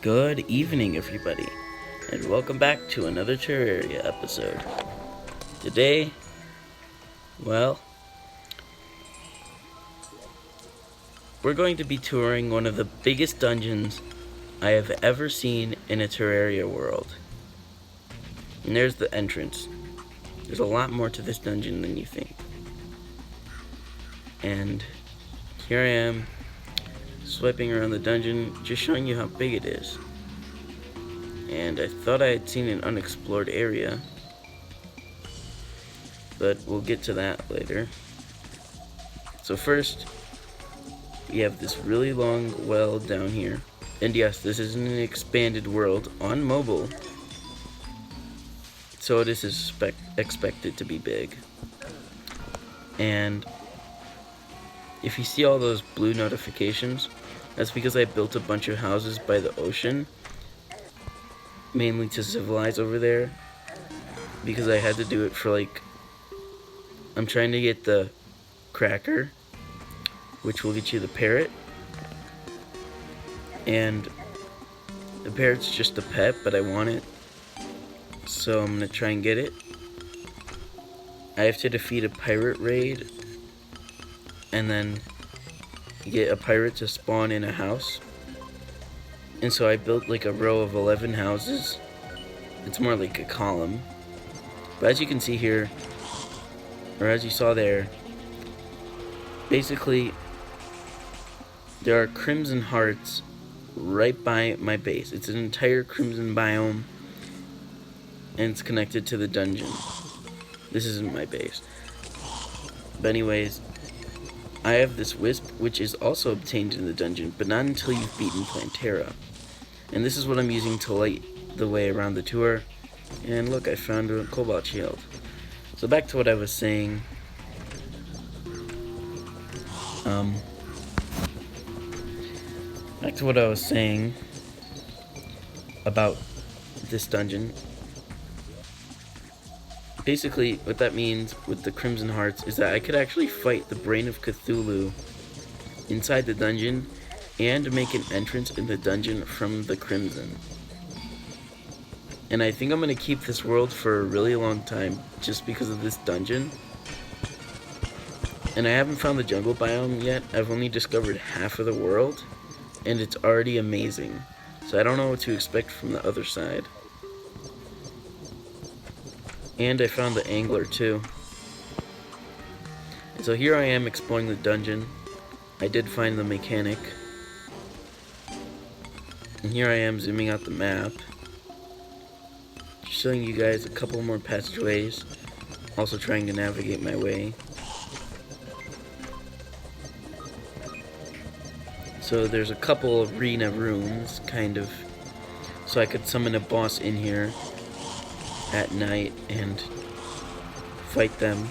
Good evening, everybody, and welcome back to another Terraria episode. Today, well, we're going to be touring one of the biggest dungeons I have ever seen in a Terraria world. And there's the entrance. There's a lot more to this dungeon than you think. And here I am, swiping around the dungeon, just showing you how big it is. And I thought I had seen an unexplored area, but we'll get to that later. So first, we have this really long well down here. And yes, this is an expanded world on mobile, so it is expected to be big. And if you see all those blue notifications, that's because I built a bunch of houses by the ocean, mainly to civilize over there, because I had to do it for I'm trying to get the cracker, which will get you the parrot. And the parrot's just a pet, but I want it, so I'm gonna try and get it. I have to defeat a pirate raid, and then get a pirate to spawn in a house. And so I built a row of 11 houses. It's more like a column. But as you can see here, or as you saw there, basically there are crimson hearts right by my base. It's an entire crimson biome, and it's connected to the dungeon. This isn't my base. But anyways, I have this wisp, which is also obtained in the dungeon, but not until you've beaten Plantera. And this is what I'm using to light the way around the tour. And look, I found a cobalt shield. So back to what I was saying. Back to what I was saying about this dungeon. Basically, what that means with the Crimson Hearts is that I could actually fight the Brain of Cthulhu inside the dungeon and make an entrance in the dungeon from the Crimson. And I think I'm going to keep this world for a really long time just because of this dungeon. And I haven't found the jungle biome yet. I've only discovered half of the world, and it's already amazing. So I don't know what to expect from the other side. And I found the angler too. And so here I am exploring the dungeon. I did find the mechanic. And here I am zooming out the map, just showing you guys a couple more passageways, also trying to navigate my way. So there's a couple of arena rooms, kind of, so I could summon a boss in here at night and fight them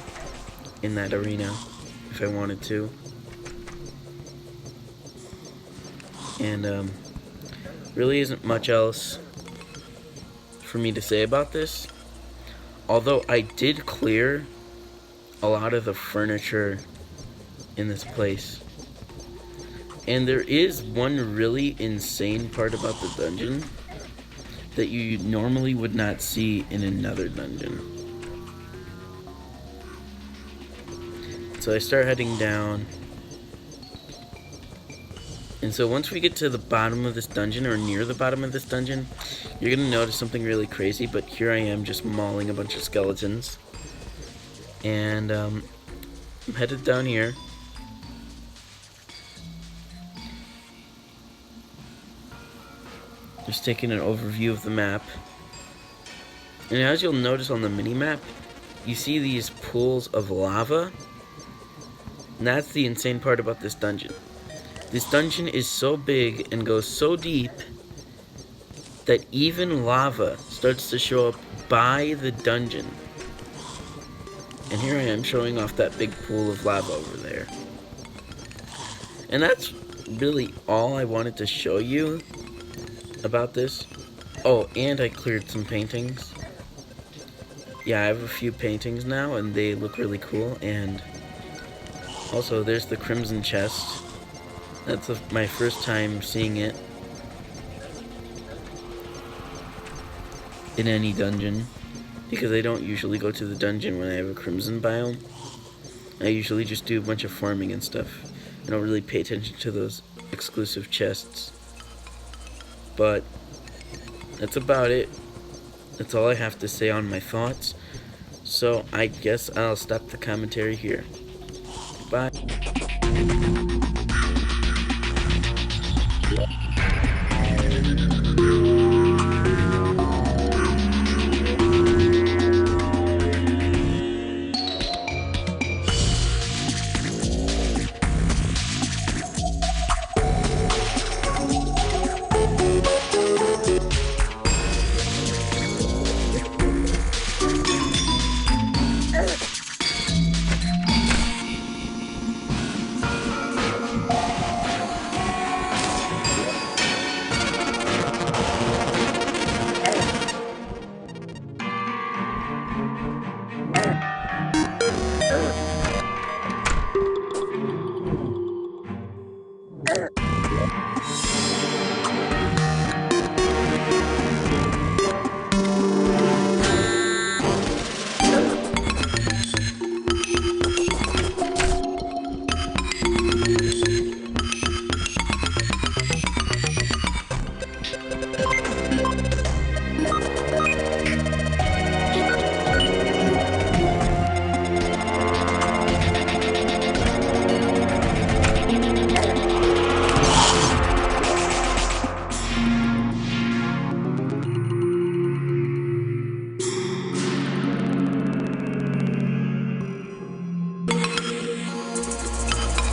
in that arena if I wanted to. And really isn't much else for me to say about this, although I did clear a lot of the furniture in this place. And there is one really insane part about the dungeon that you normally would not see in another dungeon. So I start heading down. And so once we get to the bottom of this dungeon, or near the bottom of this dungeon, you're going to notice something really crazy, but here I am just mauling a bunch of skeletons. And I'm headed down here. Just taking an overview of the map. And as you'll notice on the mini-map, you see these pools of lava. And that's the insane part about this dungeon. This dungeon is so big and goes so deep that even lava starts to show up by the dungeon. And here I am showing off that big pool of lava over there. And that's really all I wanted to show you about this. Oh, and I cleared some paintings. Yeah, I have a few paintings now, and they look really cool. And also, there's the Crimson Chest. That's my first time seeing it. in any dungeon, because I don't usually go to the dungeon when I have a crimson biome. I usually just do a bunch of farming and stuff. I don't really pay attention to those exclusive chests. But that's about it. That's all I have to say on my thoughts. So I guess I'll stop the commentary here. Bye.